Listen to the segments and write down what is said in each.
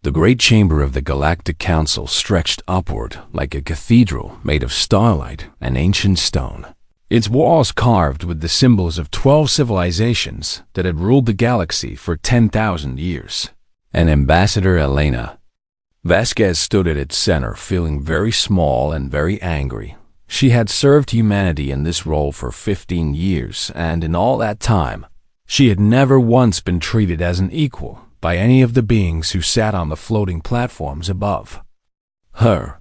The great chamber of the Galactic Council stretched upward like a cathedral made of starlight and ancient stone. Its walls carved with the symbols of 12 civilizations that had ruled the galaxy for 10,000 years. And Ambassador Elena Vasquez stood at its center, feeling very small and very angry. She had served humanity in this role for 15 years, and in all that time, she had never once been treated as an equal by any of the beings who sat on the floating platforms above her,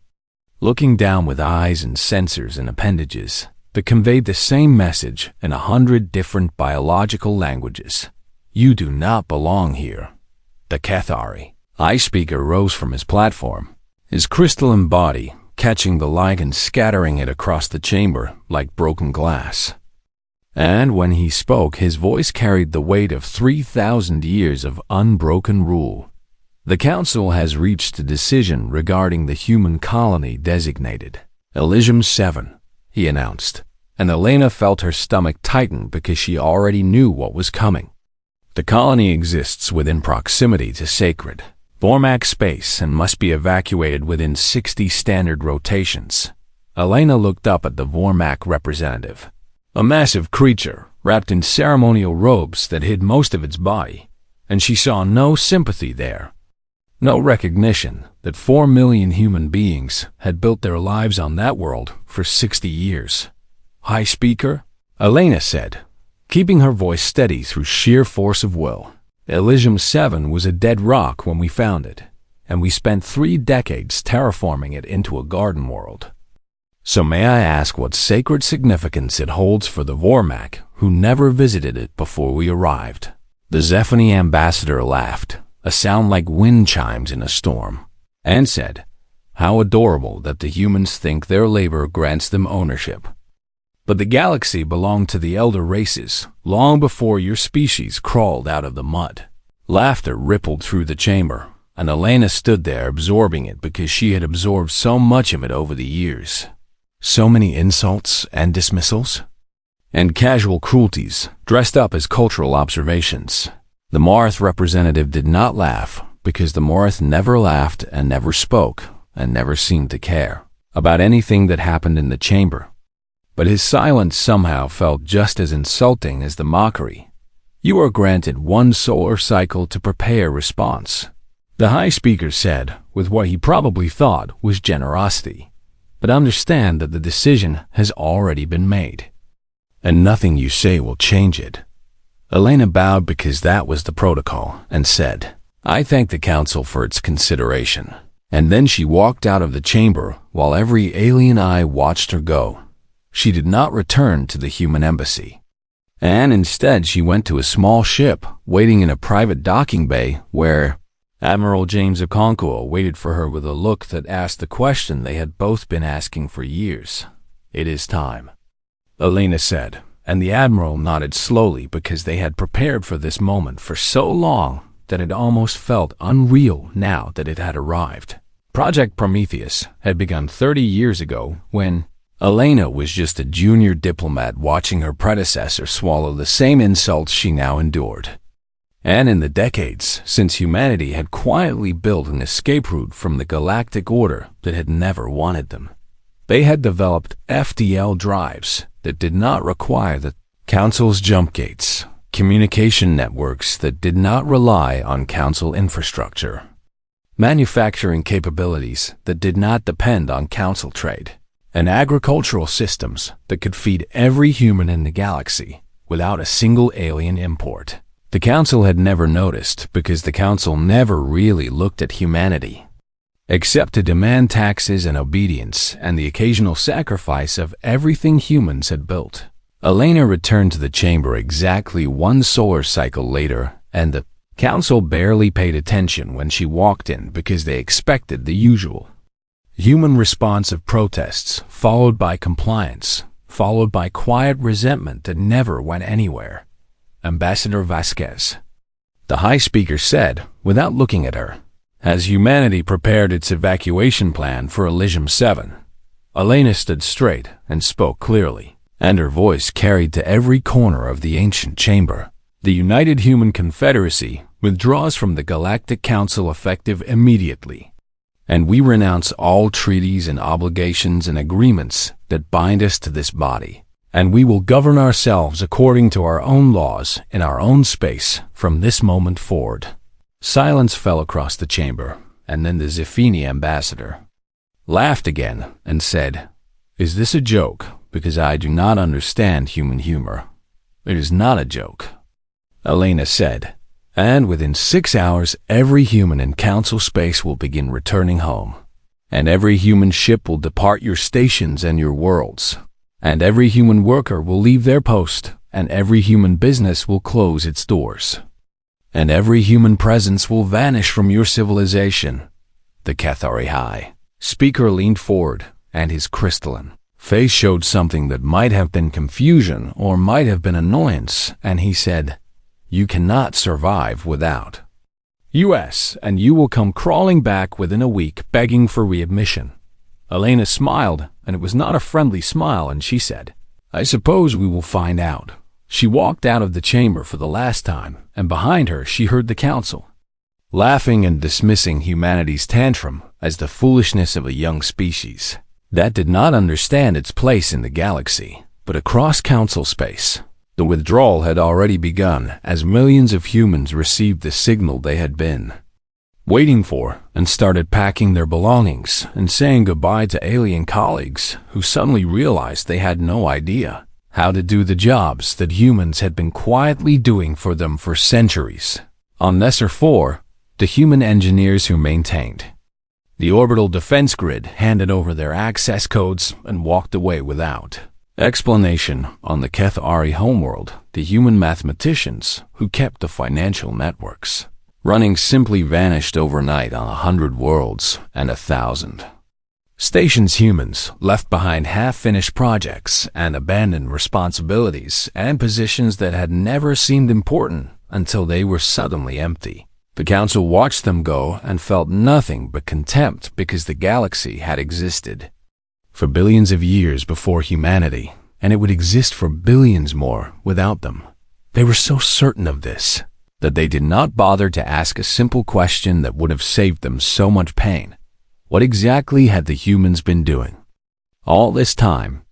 looking down with eyes and sensors and appendages that conveyed the same message in 100 different biological languages. You do not belong here. The Cathari Ice Speaker rose from his platform, his crystalline body catching the light and scattering it across the chamber like broken glass. And when he spoke, his voice carried the weight of 3,000 years of unbroken rule. The Council has reached a decision regarding the human colony designated Elysium 7, he announced, and Elena felt her stomach tighten because she already knew what was coming. The colony exists within proximity to sacred Vormac space and must be evacuated within 60 standard rotations. Elena looked up at the Vormac representative, a massive creature wrapped in ceremonial robes that hid most of its body, and she saw no sympathy there, no recognition that 4 million human beings had built their lives on that world for 60 years. High Speaker, Elena said, keeping her voice steady through sheer force of will. Elysium 7 was a dead rock when we found it, and we spent 3 decades terraforming it into a garden world. So may I ask what sacred significance it holds for the Vormac, who never visited it before we arrived? The Zephany ambassador laughed, a sound like wind chimes in a storm, and said, how adorable that the humans think their labor grants them ownership. But the galaxy belonged to the elder races long before your species crawled out of the mud. Laughter rippled through the chamber, and Elena stood there absorbing it because she had absorbed so much of it over the years. So many insults and dismissals, and casual cruelties dressed up as cultural observations. The Marth representative did not laugh because the Marth never laughed and never spoke and never seemed to care about anything that happened in the chamber. But his silence somehow felt just as insulting as the mockery. You are granted 1 solar cycle to prepare response, the High Speaker said with what he probably thought was generosity. But understand that the decision has already been made, and nothing you say will change it. Elena bowed because that was the protocol and said, I thank the Council for its consideration. And then she walked out of the chamber while every alien eye watched her go. She did not return to the human embassy, and instead she went to a small ship waiting in a private docking bay where Admiral James Okonkwo waited for her with a look that asked the question they had both been asking for years. It is time, Elena said, and the Admiral nodded slowly because they had prepared for this moment for so long that it almost felt unreal now that it had arrived. Project Prometheus had begun 30 years ago when Elena was just a junior diplomat watching her predecessor swallow the same insults she now endured. And in the decades since humanity had quietly built an escape route from the galactic order that had never wanted them, they had developed FTL drives that did not require the Council's jump gates, communication networks that did not rely on Council infrastructure, manufacturing capabilities that did not depend on Council trade, and agricultural systems that could feed every human in the galaxy without a single alien import. The Council had never noticed because the Council never really looked at humanity, except to demand taxes and obedience and the occasional sacrifice of everything humans had built. Elena returned to the chamber exactly 1 solar cycle later, and the Council barely paid attention when she walked in because they expected the usual human response of protests, followed by compliance, followed by quiet resentment that never went anywhere. Ambassador Vasquez, the High Speaker said, without looking at her, has humanity prepared its evacuation plan for Elysium 7? Elena stood straight and spoke clearly, and her voice carried to every corner of the ancient chamber. The United Human Confederacy withdraws from the Galactic Council effective immediately, and we renounce all treaties and obligations and agreements that bind us to this body, and we will govern ourselves according to our own laws in our own space from this moment forward." Silence fell across the chamber, and then the Zeffini ambassador laughed again and said, "Is this a joke? Because I do not understand human humor." "It is not a joke," Elena said, "and within 6 hours every human in Council space will begin returning home, and every human ship will depart your stations and your worlds, and every human worker will leave their post, and every human business will close its doors, and every human presence will vanish from your civilization." The Cathari High speaker leaned forward, and his crystalline face showed something that might have been confusion or might have been annoyance, and he said, "You cannot survive without US, and you will come crawling back within a week begging for readmission." Elena smiled, and it was not a friendly smile, and she said, "I suppose we will find out." She walked out of the chamber for the last time, and behind her she heard the council laughing and dismissing humanity's tantrum as the foolishness of a young species that did not understand its place in the galaxy. But across council space, the withdrawal had already begun as millions of humans received the signal they had been waiting for and started packing their belongings and saying goodbye to alien colleagues who suddenly realized they had no idea how to do the jobs that humans had been quietly doing for them for centuries. On Nesser 4, the human engineers who maintained the orbital defense grid handed over their access codes and walked away without explanation. On the Cathari homeworld, the human mathematicians who kept the financial networks running simply vanished overnight on 100 worlds and 1,000 stations. Humans left behind half-finished projects and abandoned responsibilities and positions that had never seemed important until they were suddenly empty. The council watched them go and felt nothing but contempt because the galaxy had existed for billions of years before humanity, and it would exist for billions more without them. They were so certain of this that they did not bother to ask a simple question that would have saved them so much pain. What exactly had the humans been doing all this time?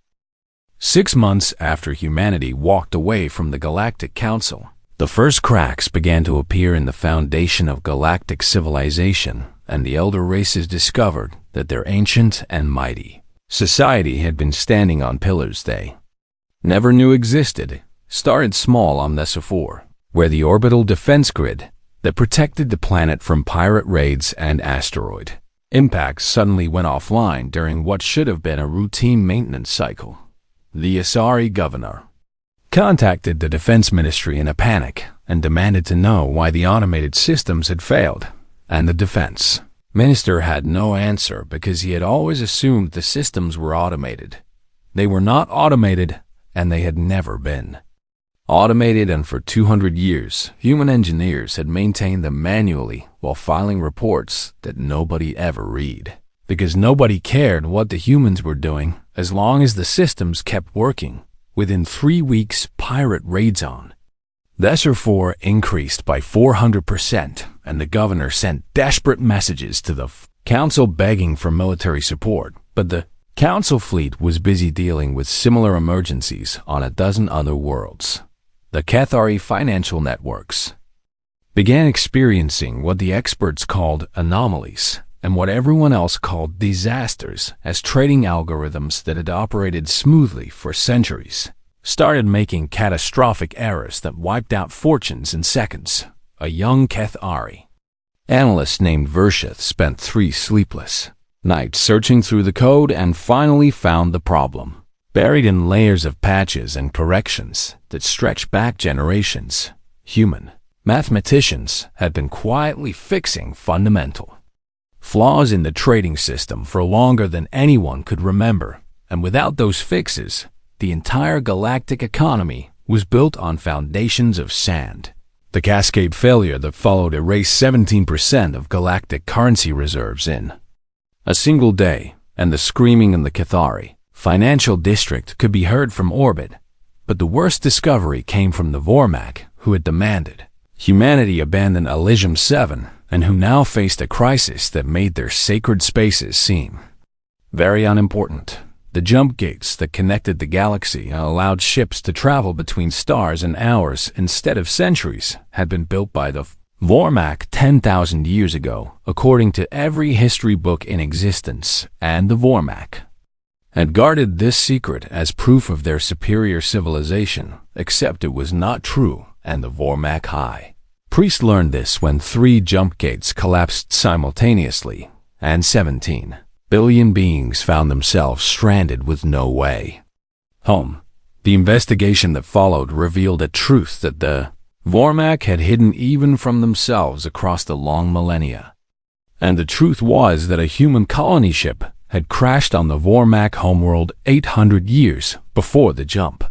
6 months after humanity walked away from the Galactic Council, the first cracks began to appear in the foundation of galactic civilization, and the elder races discovered that their ancient and mighty society had been standing on pillars they never knew existed. Started small on Nesser 4, where the orbital defense grid that protected the planet from pirate raids and asteroid impacts suddenly went offline during what should have been a routine maintenance cycle. The Asari governor contacted the Defense Ministry in a panic and demanded to know why the automated systems had failed, and the Defense Minister had no answer because he had always assumed the systems were automated. They were not automated, and they had never been automated, and for 200 years, human engineers had maintained them manually while filing reports that nobody ever read, because nobody cared what the humans were doing as long as the systems kept working. Within 3 weeks, pirate raids on Nesser 4 increased by 400%, and the governor sent desperate messages to the council begging for military support. But the council fleet was busy dealing with similar emergencies on a dozen other worlds. The Cathari financial networks began experiencing what the experts called anomalies and what everyone else called disasters, as trading algorithms that had operated smoothly for centuries started making catastrophic errors that wiped out fortunes in seconds. A young Cathari analyst named Vershith spent 3 sleepless nights searching through the code and finally found the problem, buried in layers of patches and corrections that stretched back generations. Human mathematicians had been quietly fixing fundamental flaws in the trading system for longer than anyone could remember, and without those fixes, the entire galactic economy was built on foundations of sand. The cascade failure that followed erased 17% of galactic currency reserves in a single day, and the screaming in the Cathari financial district could be heard from orbit. But the worst discovery came from the Vormak, who had demanded humanity abandoned Elysium 7 and who now faced a crisis that made their sacred spaces seem very unimportant. The jump gates that connected the galaxy and allowed ships to travel between stars in hours instead of centuries had been built by the Vormak 10,000 years ago, according to every history book in existence, and the Vormak had guarded this secret as proof of their superior civilization, except it was not true, and the Vormak High Priest learned this when 3 jump gates collapsed simultaneously, and 17 billion beings found themselves stranded with no way home. The investigation that followed revealed a truth that the Vormak had hidden even from themselves across the long millennia. And the truth was that a human colony ship had crashed on the Vormak homeworld 800 years before the jump.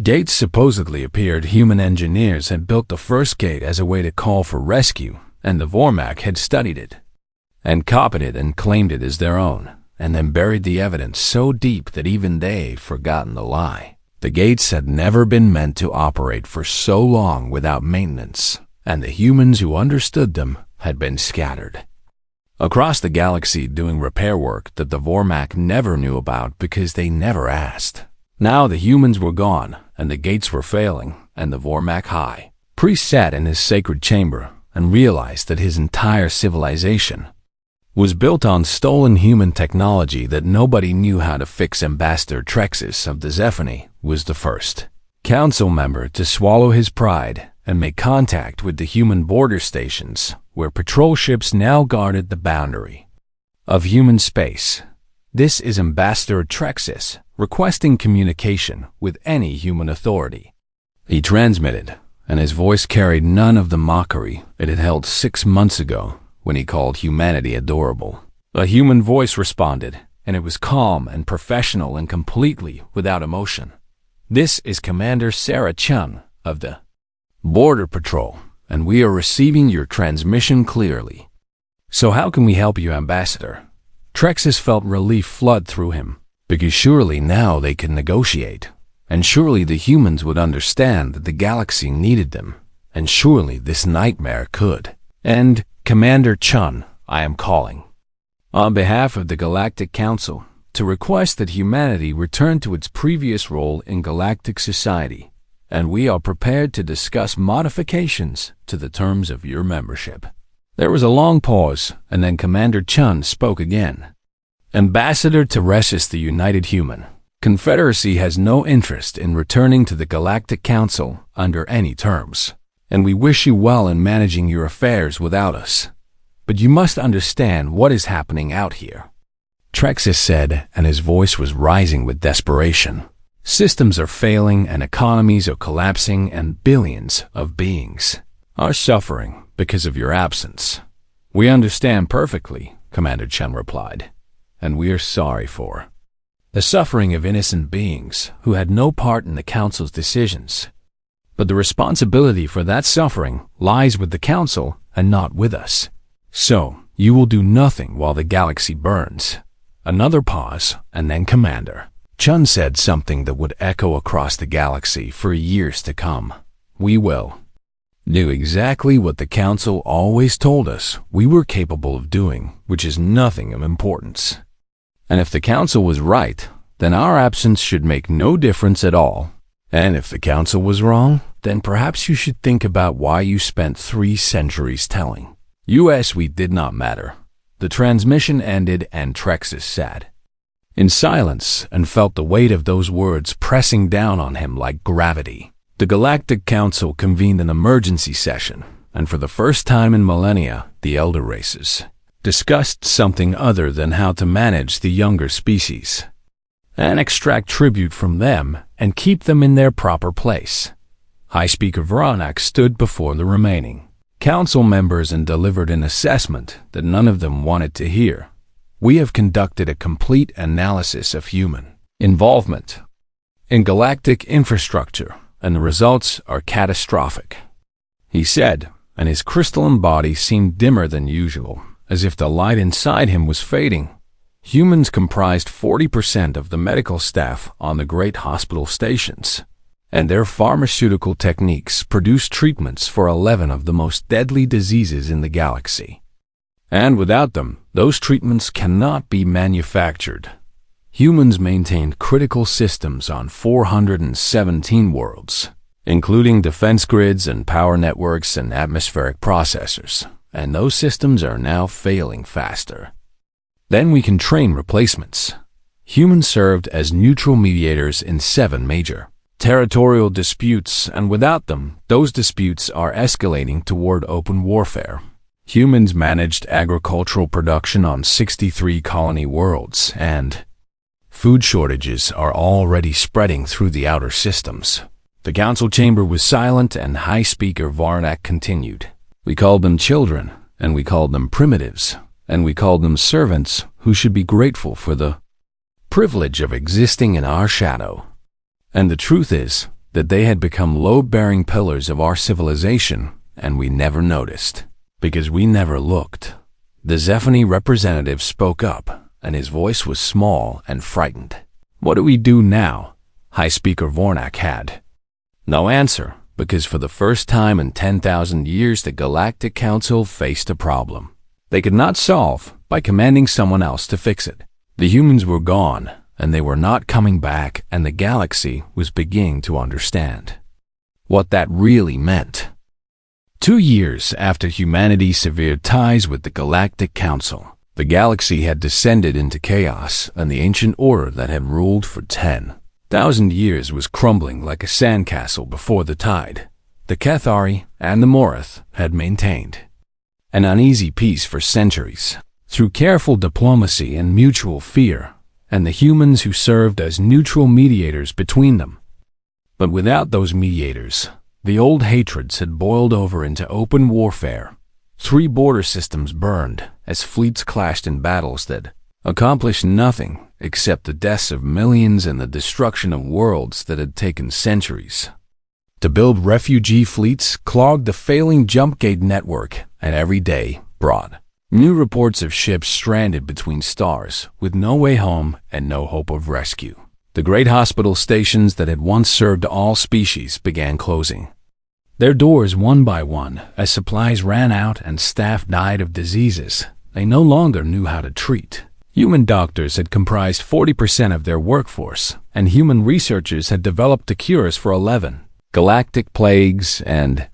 Gates supposedly appeared. Human engineers had built the first gate as a way to call for rescue, and the Vormak had studied it and copied it and claimed it as their own, and then buried the evidence so deep that even they'd forgotten the lie. The gates had never been meant to operate for so long without maintenance, and the humans who understood them had been scattered across the galaxy doing repair work that the Vormak never knew about because they never asked. Now the humans were gone, and the gates were failing, and the Vormak High Priest sat in his sacred chamber and realized that his entire civilization was built on stolen human technology that nobody knew how to fix. Ambassador Trexis of the Zephany was the first council member to swallow his pride and make contact with the human border stations, where patrol ships now guarded the boundary of human space. This is Ambassador Trexis requesting communication with any human authority. He transmitted, and his voice carried none of the mockery it had held 6 months ago when he called humanity adorable. A human voice responded, and it was calm and professional and completely without emotion. This is Commander Sarah Chun of the Border Patrol, and we are receiving your transmission clearly. So how can we help you, Ambassador? Trexis felt relief flood through him, because surely now they could negotiate, and surely the humans would understand that the galaxy needed them, and surely this nightmare could end. Commander Chun, I am calling on behalf of the Galactic Council to request that humanity return to its previous role in galactic society, and we are prepared to discuss modifications to the terms of your membership. There was a long pause, and then Commander Chun spoke again. Ambassador Teresis, the United Human Confederacy has no interest in returning to the Galactic Council under any terms, and we wish you well in managing your affairs without us. But you must understand what is happening out here, Trexis said, and his voice was rising with desperation. Systems are failing and economies are collapsing and billions of beings are suffering because of your absence. We understand perfectly, Commander Chun replied, and we are sorry for the suffering of innocent beings who had no part in the Council's decisions. But the responsibility for that suffering lies with the Council and not with us. So, you will do nothing while the galaxy burns. Another pause, and then Commander Chun said something that would echo across the galaxy for years to come. We will do exactly what the Council always told us we were capable of doing, which is nothing of importance. And if the Council was right, then our absence should make no difference at all. And if the Council was wrong, then perhaps you should think about why you spent 3 centuries telling us we did not matter. The transmission ended, and Trexis sat in silence and felt the weight of those words pressing down on him like gravity. The Galactic Council convened an emergency session, and for the first time in millennia, the elder races discussed something other than how to manage the younger species and extract tribute from them and keep them in their proper place. High Speaker Voronak stood before the remaining Council members and delivered an assessment that none of them wanted to hear. We have conducted a complete analysis of human involvement in galactic infrastructure, and the results are catastrophic, he said, and his crystalline body seemed dimmer than usual, as if the light inside him was fading. Humans comprised 40% of the medical staff on the great hospital stations, and their pharmaceutical techniques produced treatments for 11 of the most deadly diseases in the galaxy. And without them, those treatments cannot be manufactured. Humans maintained critical systems on 417 worlds, including defense grids and power networks and atmospheric processors, and those systems are now failing faster. Then we can train replacements. Humans served as neutral mediators in 7 major territorial disputes, and without them, those disputes are escalating toward open warfare. Humans managed agricultural production on 63 colony worlds, and food shortages are already spreading through the outer systems. The council chamber was silent, and High Speaker Varnak continued. We called them children, and we called them primitives, and we called them servants who should be grateful for the privilege of existing in our shadow. And the truth is that they had become load-bearing pillars of our civilization, and we never noticed, because we never looked. The Zephany representative spoke up, and his voice was small and frightened. What do we do now? High Speaker Varnak had no answer, because for the first time in 10,000 years the Galactic Council faced a problem they could not solve by commanding someone else to fix it. The humans were gone, and they were not coming back, and the galaxy was beginning to understand what that really meant. 2 years after humanity severed ties with the Galactic Council, the galaxy had descended into chaos, and the ancient order that had ruled for 10,000 years was crumbling like a sandcastle before the tide. The Cathari and the Morath had maintained an uneasy peace for centuries, through careful diplomacy and mutual fear, and the humans who served as neutral mediators between them. But without those mediators, the old hatreds had boiled over into open warfare. 3 border systems burned as fleets clashed in battles that accomplished nothing except the deaths of millions and the destruction of worlds that had taken centuries to build. Refugee fleets clogged the failing jump gate network, and every day brought new reports of ships stranded between stars with no way home and no hope of rescue. The great hospital stations that had once served all species began closing their doors one by one as supplies ran out and staff died of diseases they no longer knew how to treat. Human doctors had comprised 40% of their workforce, and human researchers had developed the cures for 11 galactic plagues, and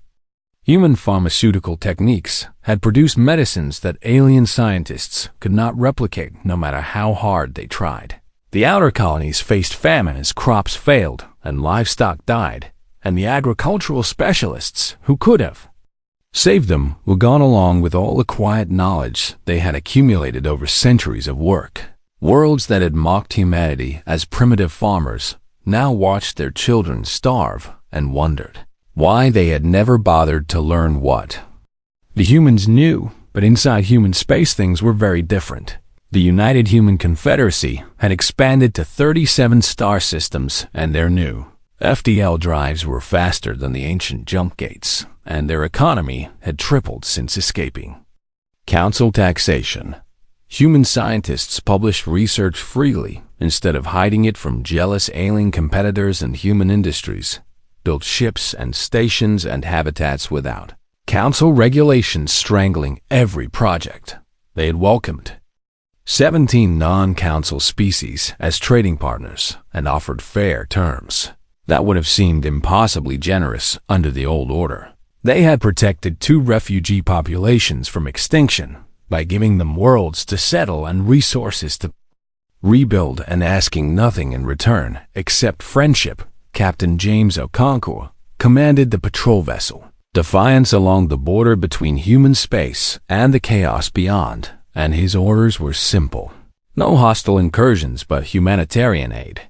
human pharmaceutical techniques had produced medicines that alien scientists could not replicate no matter how hard they tried. The outer colonies faced famine as crops failed and livestock died, and the agricultural specialists who could have saved them were gone along with all the quiet knowledge they had accumulated over centuries of work. Worlds that had mocked humanity as primitive farmers now watched their children starve and wondered why they had never bothered to learn what the humans knew. But inside human space things were very different. The United Human Confederacy had expanded to 37 star systems, and their new FDL drives were faster than the ancient jump gates, and their economy had tripled since escaping council taxation. Human scientists published research freely instead of hiding it from jealous alien competitors, and human industries built ships and stations and habitats without council regulations strangling every project. They had welcomed 17 non-council species as trading partners and offered fair terms that would have seemed impossibly generous under the old order. They had protected 2 refugee populations from extinction by giving them worlds to settle and resources to rebuild, and asking nothing in return except friendship. Captain James Okonkwo commanded the patrol vessel Defiance along the border between human space and the chaos beyond, and his orders were simple. No hostile incursions, but humanitarian aid,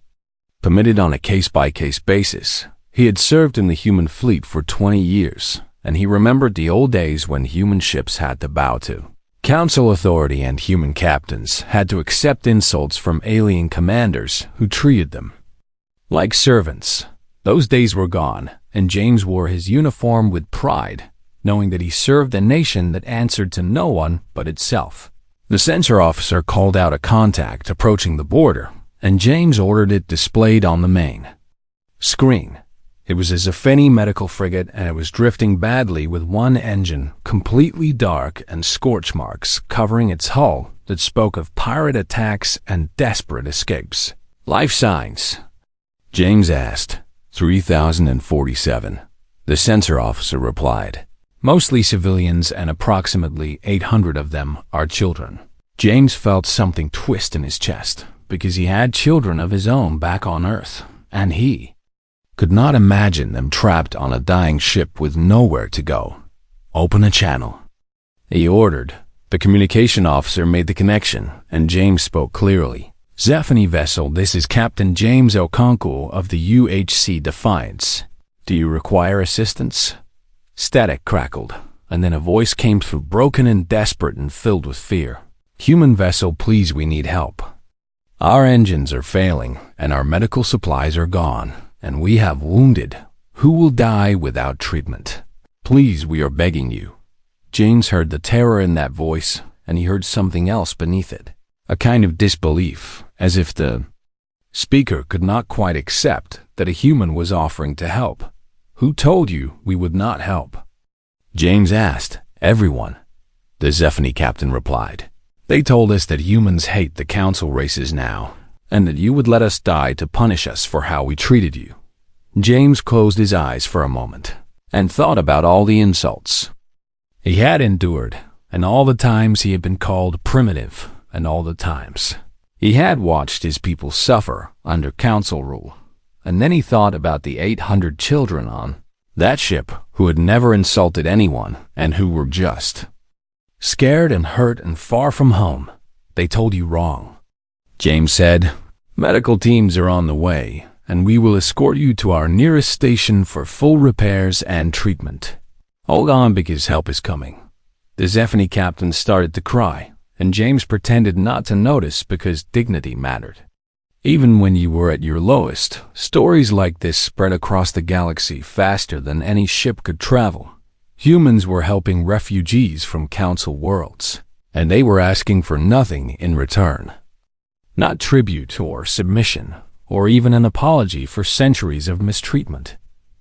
permitted on a case-by-case basis. He had served in the human fleet for 20 years, and he remembered the old days when human ships had to bow to council authority and human captains had to accept insults from alien commanders who treated them like servants. Those days were gone, and James wore his uniform with pride, knowing that he served a nation that answered to no one but itself. The sensor officer called out a contact approaching the border, and James ordered it displayed on the main screen. It was a Zeffini medical frigate, and it was drifting badly with one engine completely dark and scorch marks covering its hull that spoke of pirate attacks and desperate escapes. "Life signs?" James asked. 3047. The sensor officer replied. "Mostly civilians, and approximately 800 of them are children." James felt something twist in his chest, because he had children of his own back on Earth, and he could not imagine them trapped on a dying ship with nowhere to go. "Open a channel," he ordered. The communication officer made the connection, and James spoke clearly. "Zeffini vessel, this is Captain James Okonkwo of the UHC Defiance. Do you require assistance?" Static crackled, and then a voice came through, broken and desperate and filled with fear. "Human vessel, please, we need help. Our engines are failing, and our medical supplies are gone, and we have wounded who will die without treatment. Please, we are begging you." James heard the terror in that voice, and he heard something else beneath it. A kind of disbelief, as if the speaker could not quite accept that a human was offering to help. "Who told you we would not help?" James asked. "Everyone," the Zeffini captain replied. "They told us that humans hate the council races now, and that you would let us die to punish us for how we treated you." James closed his eyes for a moment and thought about all the insults he had endured, and all the times he had been called primitive, and all the times he had watched his people suffer under council rule. And then he thought about the 800 children on that ship who had never insulted anyone and who were just scared and hurt and far from home. "They told you wrong," James said. "Medical teams are on the way, and we will escort you to our nearest station for full repairs and treatment. Hold on, because help is coming." The Zeffini captain started to cry, and James pretended not to notice because dignity mattered. Even when you were at your lowest, stories like this spread across the galaxy faster than any ship could travel. Humans were helping refugees from council worlds, and they were asking for nothing in return. Not tribute or submission, or even an apology for centuries of mistreatment.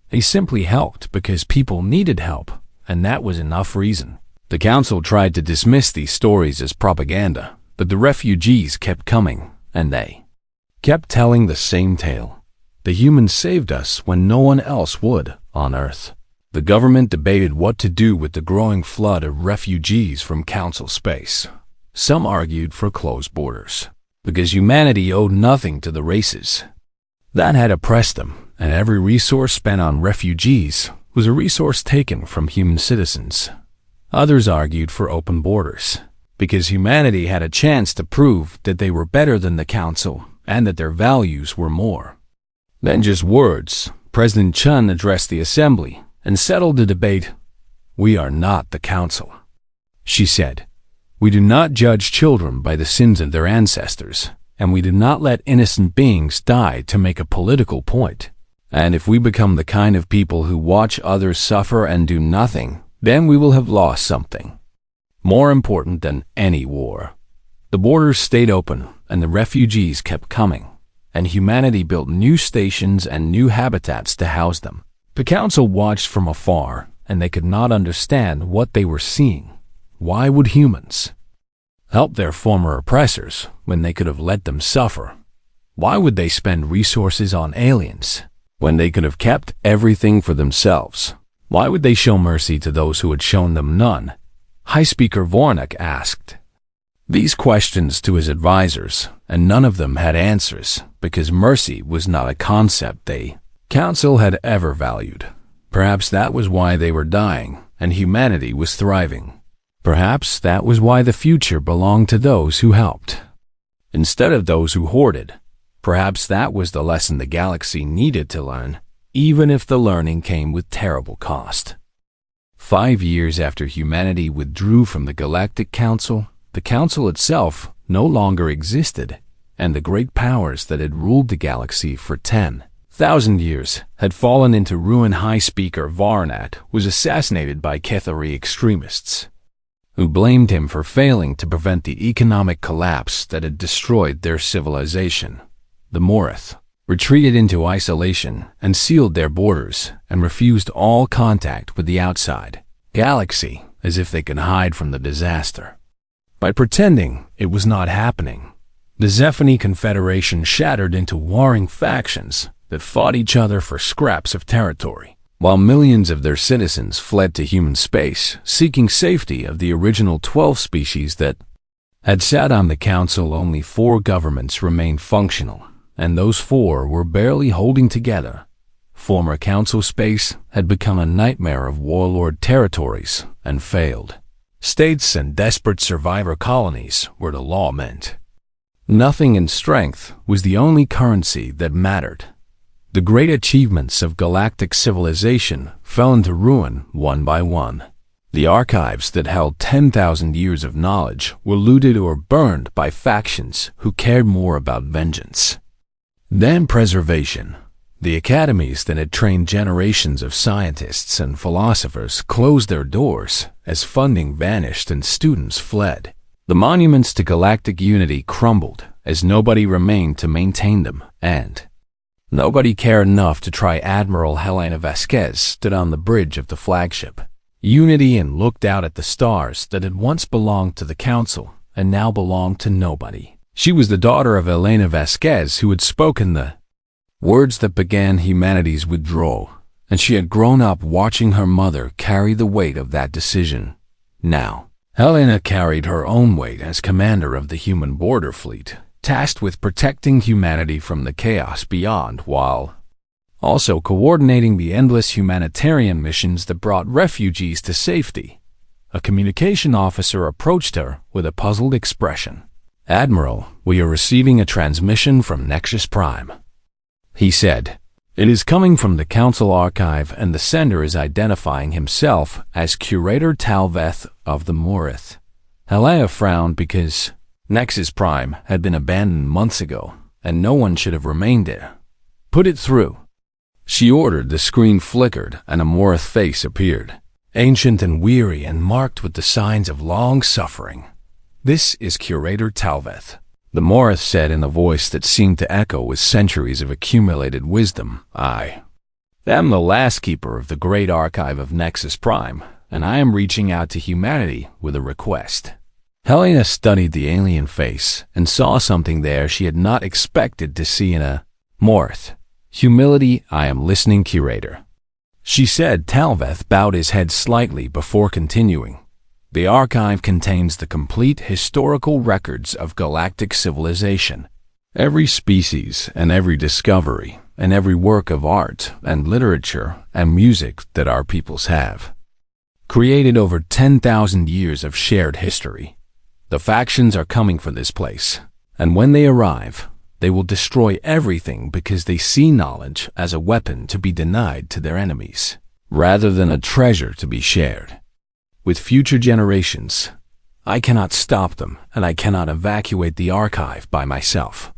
They simply helped because people needed help, and that was enough reason. The council tried to dismiss these stories as propaganda, but the refugees kept coming, and they kept telling the same tale. The humans saved us when no one else would on Earth. The government debated what to do with the growing flood of refugees from council space. Some argued for closed borders, because humanity owed nothing to the races. That had oppressed them, and every resource spent on refugees was a resource taken from human citizens. Others argued for open borders, because humanity had a chance to prove that they were better than the council and that their values were more than just words. President Chun addressed the assembly and settled the debate. "We are not the council," she said. "We do not judge children by the sins of their ancestors, and we do not let innocent beings die to make a political point. And if we become the kind of people who watch others suffer and do nothing, then we will have lost something more important than any war." The borders stayed open, and the refugees kept coming, and humanity built new stations and new habitats to house them. The council watched from afar, and they could not understand what they were seeing. Why would humans help their former oppressors when they could have let them suffer? Why would they spend resources on aliens when they could have kept everything for themselves? Why would they show mercy to those who had shown them none? High Speaker Vornak asked these questions to his advisors, and none of them had answers, because mercy was not a concept they council had ever valued. Perhaps that was why they were dying, and humanity was thriving. Perhaps that was why the future belonged to those who helped, instead of those who hoarded. Perhaps that was the lesson the galaxy needed to learn, even if the learning came with terrible cost. 5 years after humanity withdrew from the Galactic Council, the Council itself no longer existed, and the great powers that had ruled the galaxy for 10,000 years had fallen into ruin. High Speaker Varnat was assassinated by Kethari extremists, who blamed him for failing to prevent the economic collapse that had destroyed their civilization. The Morith retreated into isolation and sealed their borders and refused all contact with the outside galaxy, as if they could hide from the disaster. By pretending it was not happening, the Zephany Confederation shattered into warring factions that fought each other for scraps of territory, while millions of their citizens fled to human space, seeking safety of the original 12 species that had sat on the council. Only 4 governments remained functional, and those 4 were barely holding together. Former council space had become a nightmare of warlord territories and failed states and desperate survivor colonies where the law meant nothing, and strength was the only currency that mattered. The great achievements of galactic civilization fell into ruin one by one. The archives that held 10,000 years of knowledge were looted or burned by factions who cared more about vengeance than preservation. The academies that had trained generations of scientists and philosophers closed their doors as funding vanished and students fled. The monuments to galactic unity crumbled as nobody remained to maintain them, and nobody cared enough to try. Admiral Helena Vasquez stood on the bridge of the flagship Unity and looked out at the stars that had once belonged to the council and now belonged to nobody. She was the daughter of Elena Vasquez, who had spoken the words that began humanity's withdrawal, and she had grown up watching her mother carry the weight of that decision. Now, Helena carried her own weight as commander of the human border fleet, tasked with protecting humanity from the chaos beyond, while also coordinating the endless humanitarian missions that brought refugees to safety. A communication officer approached her with a puzzled expression. "Admiral, we are receiving a transmission from Nexus Prime," he said. "It is coming from the Council Archive, and the sender is identifying himself as Curator Talveth of the Morith." Helena frowned because Nexus Prime had been abandoned months ago, and no one should have remained there. "Put it through," she ordered. The screen flickered, and a Morith face appeared, ancient and weary and marked with the signs of long suffering. "This is Curator Talveth," the Morith said in a voice that seemed to echo with centuries of accumulated wisdom. "I am the last keeper of the great archive of Nexus Prime, and I am reaching out to humanity with a request." Helena studied the alien face and saw something there she had not expected to see in a Morith. "Humility, I am listening, Curator," she said. Talveth bowed his head slightly before continuing. "The archive contains the complete historical records of galactic civilization. Every species and every discovery and every work of art and literature and music that our peoples have created over 10,000 years of shared history. The factions are coming for this place, and when they arrive, they will destroy everything because they see knowledge as a weapon to be denied to their enemies, rather than a treasure to be shared with future generations. I cannot stop them, and I cannot evacuate the archive by myself.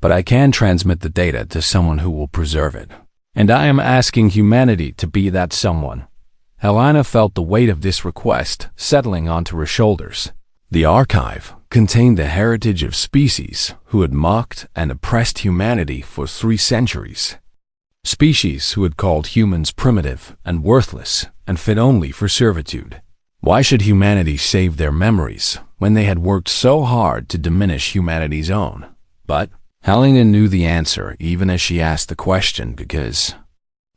But I can transmit the data to someone who will preserve it, and I am asking humanity to be that someone." Helena felt the weight of this request settling onto her shoulders. The archive contained the heritage of species who had mocked and oppressed humanity for 3 centuries. Species who had called humans primitive and worthless and fit only for servitude. Why should humanity save their memories when they had worked so hard to diminish humanity's own? But Helena knew the answer even as she asked the question, because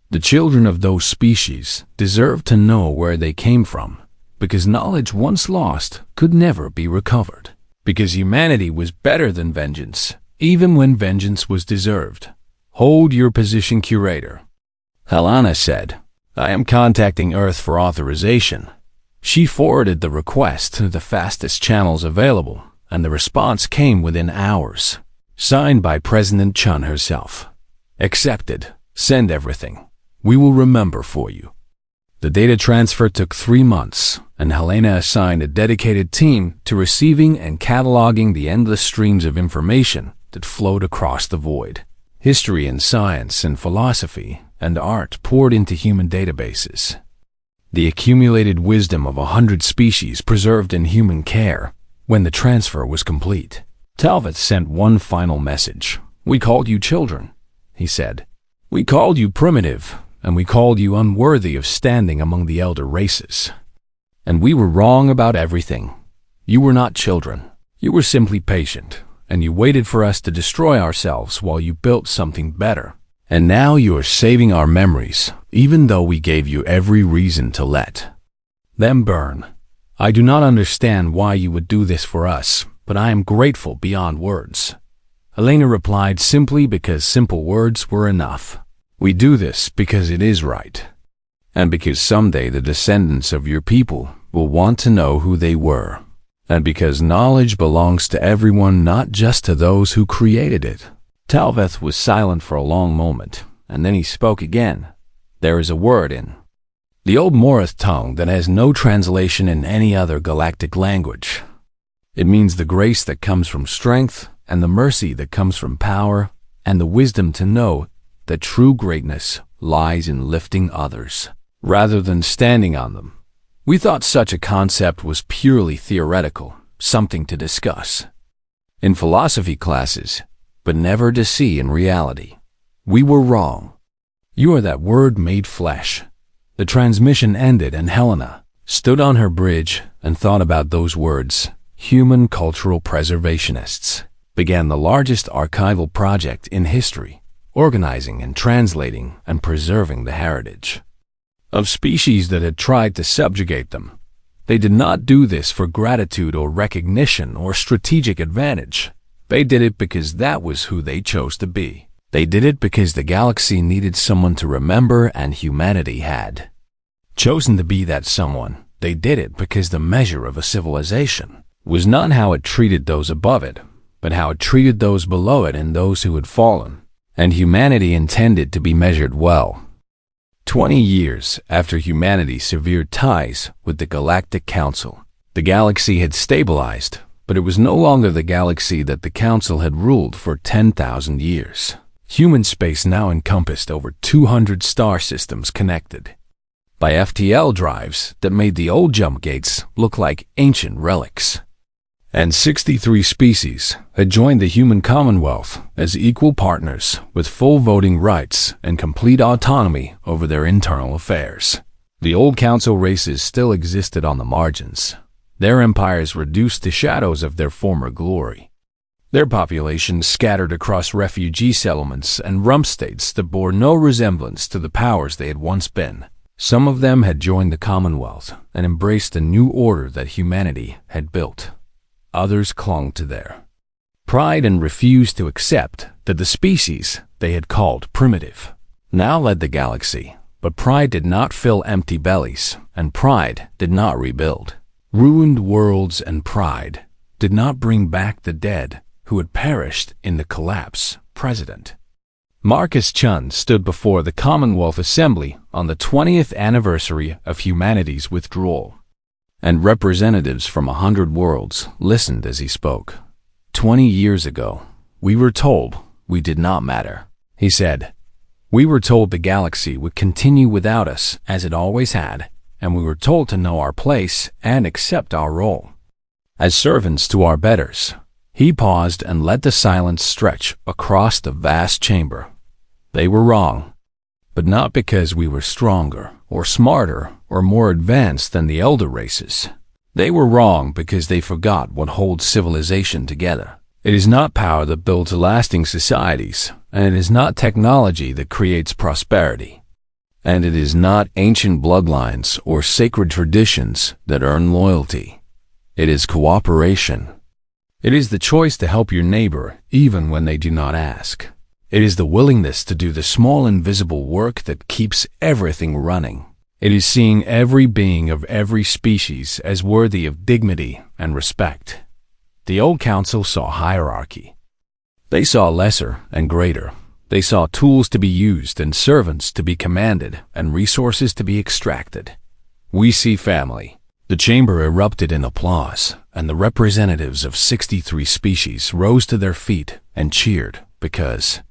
the children of those species deserved to know where they came from, because knowledge once lost could never be recovered, because humanity was better than vengeance, even when vengeance was deserved. "Hold your position, Curator," Helena said. "I am contacting Earth for authorization." She forwarded the request to the fastest channels available, and the response came within hours. Signed by President Chun herself. "Accepted. Send everything. We will remember for you." The data transfer took 3 months, and Helena assigned a dedicated team to receiving and cataloging the endless streams of information that flowed across the void. History and science and philosophy and art poured into human databases. The accumulated wisdom of 100 species preserved in human care. When the transfer was complete, Talveth sent one final message. "We called you children. he said. "We called you primitive, and we called you unworthy of standing among the elder races. And we were wrong about everything. You were not children. You were simply patient, and you waited for us to destroy ourselves while you built something better. And now you are saving our memories, even though we gave you every reason to let them burn. I do not understand why you would do this for us, but I am grateful beyond words." Elena replied, "Simply because simple words were enough. We do this because it is right, and because someday the descendants of your people will want to know who they were, and because knowledge belongs to everyone, not just to those who created it." Talveth was silent for a long moment, and then he spoke again. "There is a word in the Old Morith tongue that has no translation in any other galactic language. It means the grace that comes from strength, and the mercy that comes from power, and the wisdom to know that true greatness lies in lifting others, rather than standing on them. We thought such a concept was purely theoretical, something to discuss in philosophy classes, but never to see in reality. We were wrong. You are that word made flesh." The transmission ended, and Helena stood on her bridge and thought about those words. Human cultural preservationists began the largest archival project in history, organizing and translating and preserving the heritage of species that had tried to subjugate them. They did not do this for gratitude or recognition or strategic advantage. They did it because that was who they chose to be. They did it because the galaxy needed someone to remember, and humanity had chosen to be that someone. They did it because the measure of a civilization was not how it treated those above it, but how it treated those below it and those who had fallen. And humanity intended to be measured well. 20 years after humanity severed ties with the Galactic Council, the galaxy had stabilized, but it was no longer the galaxy that the Council had ruled for 10,000 years. Human space now encompassed over 200 star systems connected by FTL drives that made the old jump gates look like ancient relics. And 63 species had joined the human commonwealth as equal partners with full voting rights and complete autonomy over their internal affairs. The old council races still existed on the margins, their empires reduced to shadows of their former glory. Their populations scattered across refugee settlements and rump states that bore no resemblance to the powers they had once been. Some of them had joined the Commonwealth and embraced the new order that humanity had built. Others clung to their pride and refused to accept that the species they had called primitive now led the galaxy. But pride did not fill empty bellies, and pride did not rebuild ruined worlds, and pride did not bring back the dead who had perished in the collapse. President Marcus Chun stood before the Commonwealth Assembly on the 20th anniversary of humanity's withdrawal, and representatives from 100 worlds listened as he spoke. 20 years ago, we were told we did not matter, he said. We were told the galaxy would continue without us as it always had, and we were told to know our place and accept our role as servants to our betters. He paused and let the silence stretch across the vast chamber. They were wrong, but not because we were stronger or smarter or more advanced than the elder races. They were wrong because they forgot what holds civilization together. It is not power that builds lasting societies, and it is not technology that creates prosperity. And it is not ancient bloodlines or sacred traditions that earn loyalty. It is cooperation. It is the choice to help your neighbor even when they do not ask. It is the willingness to do the small invisible work that keeps everything running. It is seeing every being of every species as worthy of dignity and respect. The old council saw hierarchy. They saw lesser and greater. They saw tools to be used and servants to be commanded and resources to be extracted. We see family. The chamber erupted in applause, and the representatives of 63 species rose to their feet and cheered because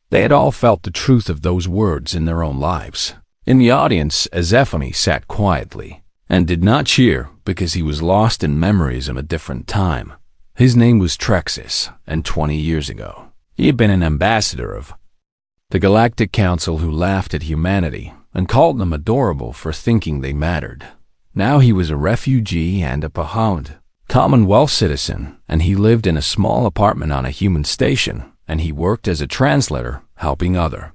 they had all felt the truth of those words in their own lives. In the audience, Azephone sat quietly and did not cheer because he was lost in memories of a different time. His name was Trexis, and 20 years ago, he had been an ambassador of The Galactic Council who laughed at humanity and called them adorable for thinking they mattered. Now he was a refugee and a Pahound, Commonwealth citizen, and he lived in a small apartment on a human station, and he worked as a translator, helping other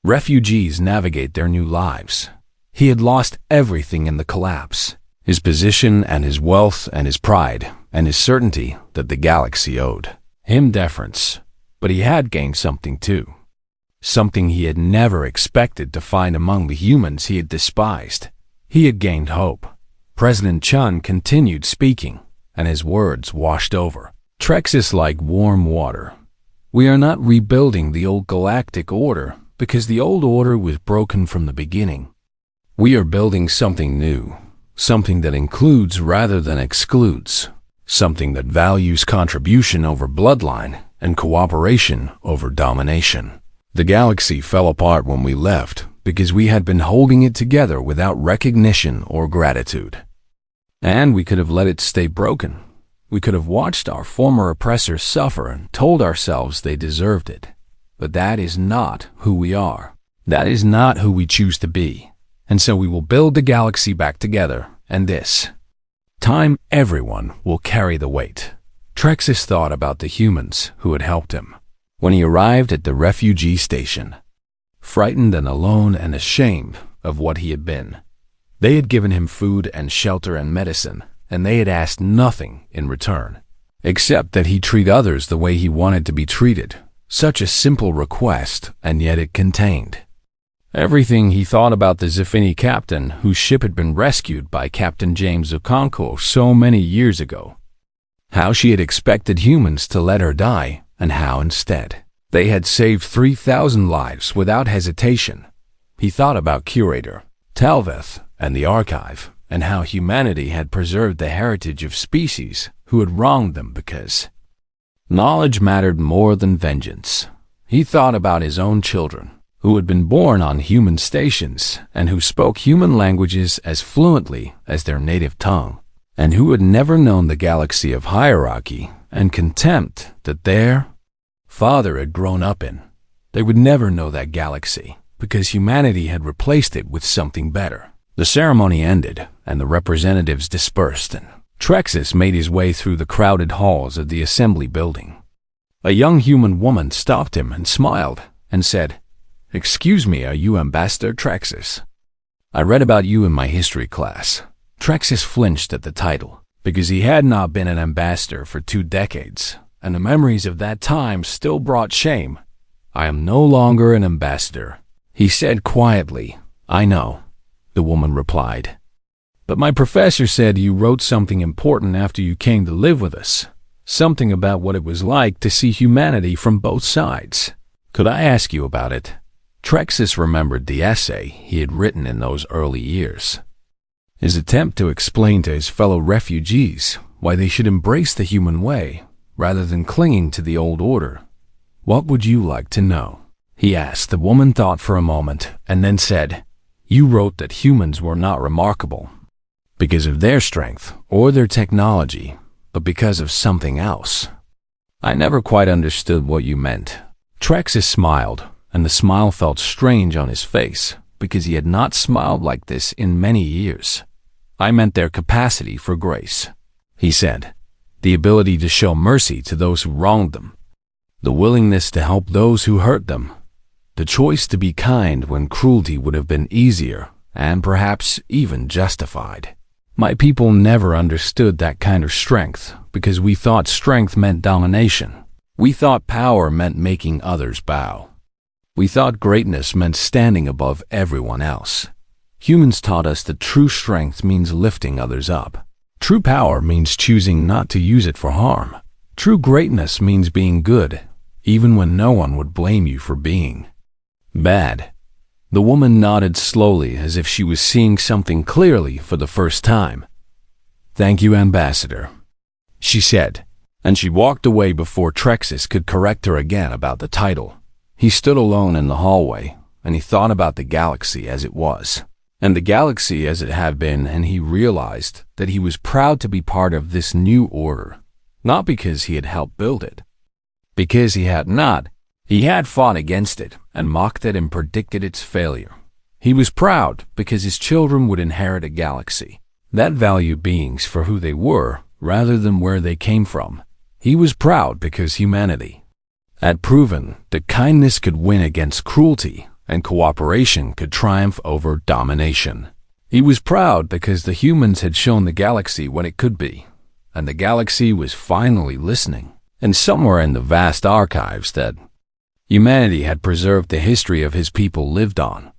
refugees navigate their new lives. He had lost everything in the collapse, his position and his wealth and his pride and his certainty that the galaxy owed him deference. But he had gained something too, something he had never expected to find among the humans he had despised. He had gained hope. President Chun continued speaking, and his words washed over Trexus like warm water. We are not rebuilding the old galactic order because the old order was broken from the beginning. We are building something new, something that includes rather than excludes, something that values contribution over bloodline and cooperation over domination. The galaxy fell apart when we left because we had been holding it together without recognition or gratitude. And we could have let it stay broken. We could have watched our former oppressors suffer and told ourselves they deserved it. But that is not who we are. That is not who we choose to be. And so we will build the galaxy back together, and this time everyone will carry the weight. Trexus thought about the humans who had helped him when he arrived at the refugee station. Frightened and alone and ashamed of what he had been. They had given him food and shelter and medicine, and they had asked nothing in return, except that he treat others the way he wanted to be treated. Such a simple request, and yet it contained everything he thought about the Zafini captain whose ship had been rescued by Captain James Okonkwo so many years ago. How she had expected humans to let her die, and how instead they had saved 3,000 lives without hesitation. He thought about Curator Talveth and the Archive, and how humanity had preserved the heritage of species who had wronged them because knowledge mattered more than vengeance. He thought about his own children, who had been born on human stations and who spoke human languages as fluently as their native tongue, and who had never known the galaxy of hierarchy and contempt that their father had grown up in. They would never know that galaxy because humanity had replaced it with something better. The ceremony ended, and the representatives dispersed, and Trexus made his way through the crowded halls of the assembly building. A young human woman stopped him and smiled and said, "Excuse me, are you Ambassador Trexus? I read about you in my history class." Trexus flinched at the title, because he had not been an ambassador for 2 decades, and the memories of that time still brought shame. "I am no longer an ambassador," he said quietly. "I know," the woman replied. "But my professor said you wrote something important after you came to live with us, something about what it was like to see humanity from both sides. Could I ask you about it?" Trexus remembered the essay he had written in those early years. His attempt to explain to his fellow refugees why they should embrace the human way rather than clinging to the old order. "What would you like to know?" he asked. The woman thought for a moment and then said, "You wrote that humans were not remarkable because of their strength or their technology, but because of something else. I never quite understood what you meant." Trexus smiled, and the smile felt strange on his face because he had not smiled like this in many years. "I meant their capacity for grace," he said. "The ability to show mercy to those who wronged them. The willingness to help those who hurt them. The choice to be kind when cruelty would have been easier and perhaps even justified. My people never understood that kind of strength because we thought strength meant domination. We thought power meant making others bow. We thought greatness meant standing above everyone else. Humans taught us that true strength means lifting others up. True power means choosing not to use it for harm. True greatness means being good, even when no one would blame you for being bad." The woman nodded slowly as if she was seeing something clearly for the first time. "Thank you, Ambassador," she said, and she walked away before Trexus could correct her again about the title. He stood alone in the hallway, and he thought about the galaxy as it was, and the galaxy as it had been, and he realized that he was proud to be part of this new order, not because he had helped build it, because he had not, He had fought against it and mocked it and predicted its failure. He was proud because his children would inherit a galaxy that valued beings for who they were rather than where they came from. He was proud because humanity had proven that kindness could win against cruelty and cooperation could triumph over domination. He was proud because the humans had shown the galaxy what it could be, and the galaxy was finally listening. And somewhere in the vast archives that humanity had preserved the history of his people lived on.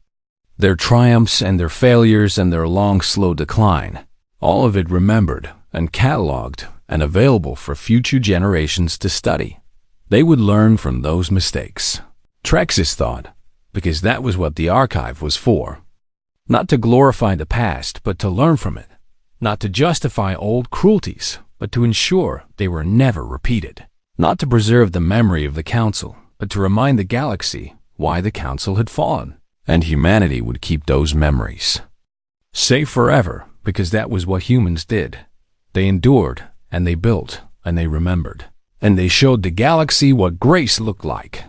Their triumphs and their failures and their long, slow decline, all of it remembered and catalogued and available for future generations to study. They would learn from those mistakes. Trexis thought, because that was what the archive was for. Not to glorify the past, but to learn from it. Not to justify old cruelties, but to ensure they were never repeated. Not to preserve the memory of the Council, but to remind the galaxy why the Council had fallen. And humanity would keep those memories safe forever, because that was what humans did. They endured, and they built, and they remembered. And they showed the galaxy what grace looked like.